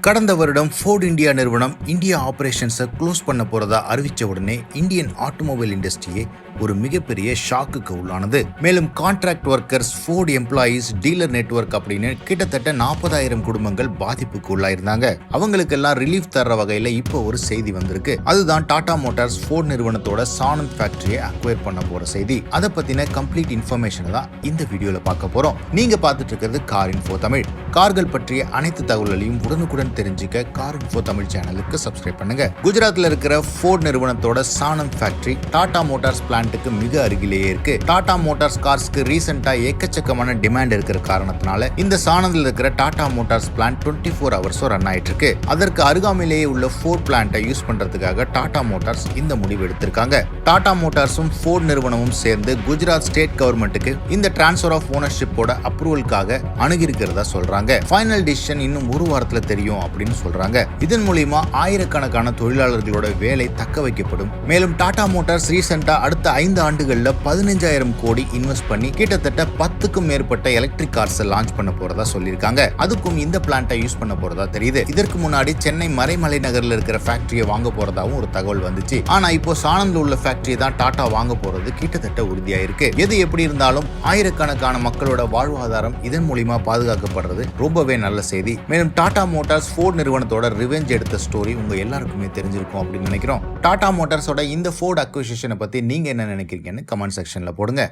கடந்த வருடம் fort India நிறுவனம் இந்தியா ஆபரேஷன்ஸை க்ளோஸ் பண்ண போறதா அறிவிச்ச உடனே இந்தியன் ஆட்டோமொபைல் இண்டஸ்ட்ரியே ஒரு மிகப்பெரிய ஷாக்குக்கு உள்ளானது. மேலும் contract workers, Ford employees, dealer network அப்படின்னு கிட்டத்தட்ட 40,000 குடும்பங்கள் பாதிப்புக்கு உள்ளாயிருந்தாங்க. அவங்களுக்கெல்லாம் ரிலீஃப் தர்ற வகையில இப்போ ஒரு செய்தி வந்திருக்கு. அதுதான் டாடா மோட்டார்ஸ் ஃபோர்ட் நிறுவனத்தோட சானந்த் ஃபேக்டரியை அக்வயர் பண்ண போற செய்தி. அதை பத்தின கம்ப்ளீட் இன்ஃபர்மேஷனை தான் இந்த வீடியோல பார்க்க போறோம். நீங்க பார்த்துட்டு இருக்கிறது கார் இன்ஃபோ தமிழ். கார்கள் பற்றிய அனைத்து தகவல்களையும் உடனுக்குடன் தெரிஞ்சுக்க கார் இன்ஃபோ தமிழ் சேனலுக்கு சப்ஸ்கிரைப் பண்ணுங்க. குஜராத்ல இருக்கிற ஃபோர்ட் நிறுவனத்தோட சானந்த் ஃபேக்டரி டாடா மோட்டார்ஸ் பிளான்ட்டுக்கு மிக அருகிலேயே இருக்கு. டாடா மோட்டார்ஸ் கார்ஸ்க்கு ரீசெண்டா எக்கச்சக்கமான டிமாண்ட் இருக்கிற காரணத்தினால இந்த சானந்த்ல இருக்கிற டாடா மோட்டார்ஸ் பிளான்ட் 24 ஹவர்ஸும் ரன் ஆயிட்டு இருக்கு. அதற்கு அருகாமையிலேயே உள்ள ஃபோர்ட் பிளான்ட்டை யூஸ் பண்றதுக்காக டாடா மோட்டார்ஸ் இந்த முடிவு எடுத்திருக்காங்க. டாடா மோட்டார்ஸும் ஃபோர்ட் நிறுவனமும் சேர்ந்து குஜராத் ஸ்டேட் கவர்மெண்ட்டுக்கு இந்த டிரான்ஸ்ஃபர் ஆஃப் ஓனர்ஷிப்போட அப்ரூவலுக்காக அணுகிருக்கிறதா சொல்றாங்க. ஃபைனல் டிசிஷன் இன்னும் ஒரு வாரத்துல தெரியும் அப்படின்னு சொல்றாங்க. இதன் மூலமா ஆயிரக்கணக்கான தொழிலாளர்களோட வேலை தக்க வைக்கப்படும். மேலும் டாடா மோட்டார்ஸ் ரீசெண்டா அடுத்த 5 ஆண்டுகள்ல 15,000 கோடி இன்வெஸ்ட் பண்ணி கிட்டத்தட்ட 10க்கும் மேற்பட்ட எலக்ட்ரிக் கார்ஸ் லான்ச் பண்ண போறதா சொல்லியிருக்காங்க. அதுக்கும் இந்த பிளான்ட்டை யூஸ் பண்ண போறதா தெரியுது. இதற்கு முன்னாடி சென்னை மறைமலை நகர்ல இருக்கிற ஃபேக்டரியை வாங்க போறதாவும் ஒரு தகவல் வந்துச்சு. ஆனா இப்போ சானந்த்ல உள்ள ஃபேக்டரி தான் டாடா வாங்க போறது கிட்டத்தட்ட உறுதியாயிருக்கு. எது எப்படி இருந்தாலும் ஆயிரக்கணக்கான மக்களோட வாழ்வாதாரம் இதன் மூலமா பாதுகாக்கப்படுறது ரொம்பவே நல்ல செய்தி. மேலும் டாடா மோட்டார்ஸ் ஃபோர்ட் நிறுவனத்தோட ரிவெஞ்ச் எடுத்த ஸ்டோரி உங்க எல்லாருக்குமே தெரிஞ்சிருக்கும் அப்படின்னு நினைக்கிறோம். டாடா மோட்டார்ஸோட இந்த ஃபோர்ட் அக்விசிஷனை பத்தி நீங்க என்ன நினைக்கிறீங்கன்னு கமெண்ட் செக்ஷன்ல போடுங்க.